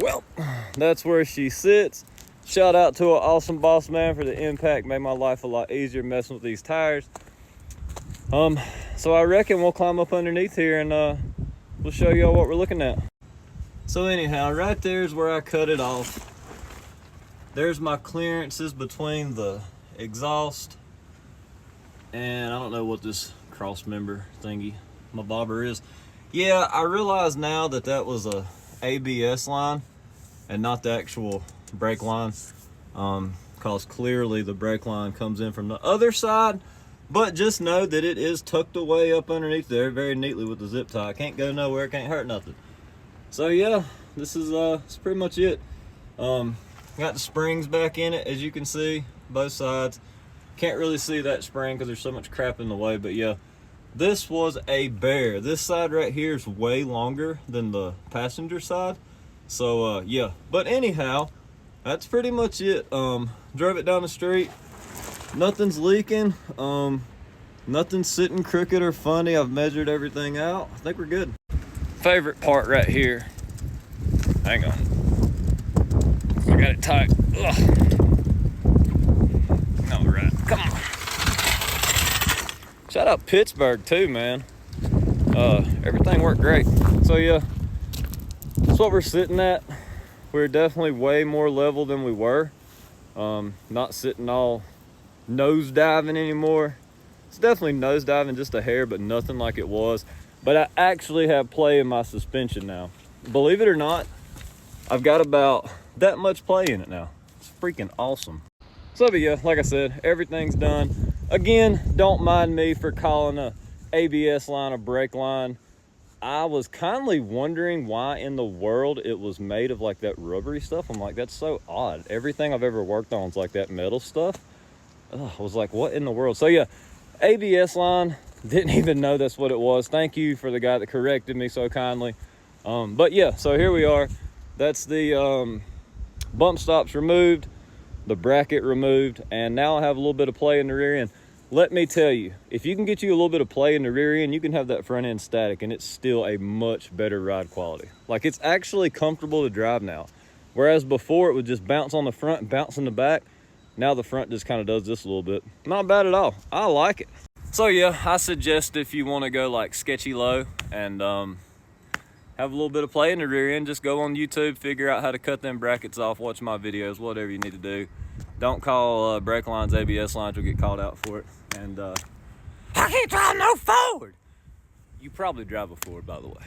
Well, that's where she sits. Shout out to an awesome boss man for the impact. Made my life a lot easier messing with these tires. So I reckon we'll climb up underneath here and we'll show y'all what we're looking at. So anyhow, right there's where I cut it off. There's my clearances between the exhaust and I don't know what this cross member thingy, my bobber is. Yeah, I realize now that that was a ABS line and not the actual brake line, because clearly the brake line comes in from the other side. But just know that it is tucked away up underneath there very neatly with the zip tie. Can't go nowhere, can't hurt nothing. So yeah, this is that's pretty much it. Got the springs back in it, as you can see, both sides. Can't really see that spring because there's so much crap in the way, but yeah, this was a bear. This side right here is way longer than the passenger side. So yeah, but anyhow, that's pretty much it. Drove it down the street. Nothing's leaking. Nothing's sitting crooked or funny. I've measured everything out. I think we're good. Favorite part right here. Hang on. I got it tight. Ugh. All right, come on. Shout out Pittsburgh too, man. Everything worked great. So yeah, that's what we're sitting at. We're definitely way more level than we were. Not sitting all nose diving anymore. It's definitely nose diving just a hair, but nothing like it was. But I actually have play in my suspension now. Believe it or not, I've got about that much play in it now. It's freaking awesome. So but yeah, like I said, everything's done. Again, don't mind me for calling a ABS line a brake line. I was kindly wondering why in the world it was made of like that rubbery stuff. I'm like, that's so odd. Everything I've ever worked on is like that metal stuff. Ugh, I was like, what in the world? So yeah, ABS line, didn't even know that's what it was. Thank you for the guy that corrected me so kindly. But yeah, so here we are. That's the bump stops removed, the bracket removed, and now I have a little bit of play in the rear end. Let me tell you, if you can get you a little bit of play in the rear end, you can have that front end static and it's still a much better ride quality. Like, it's actually comfortable to drive now. Whereas before it would just bounce on the front and bounce in the back. Now the front just kind of does this a little bit. Not bad at all. I like it. So yeah, I suggest if you want to go like sketchy low and have a little bit of play in the rear end, just go on YouTube, figure out how to cut them brackets off, watch my videos, whatever you need to do. Don't call brake lines ABS lines, you'll get called out for it. And I can't drive no Ford. You probably drive a Ford, by the way.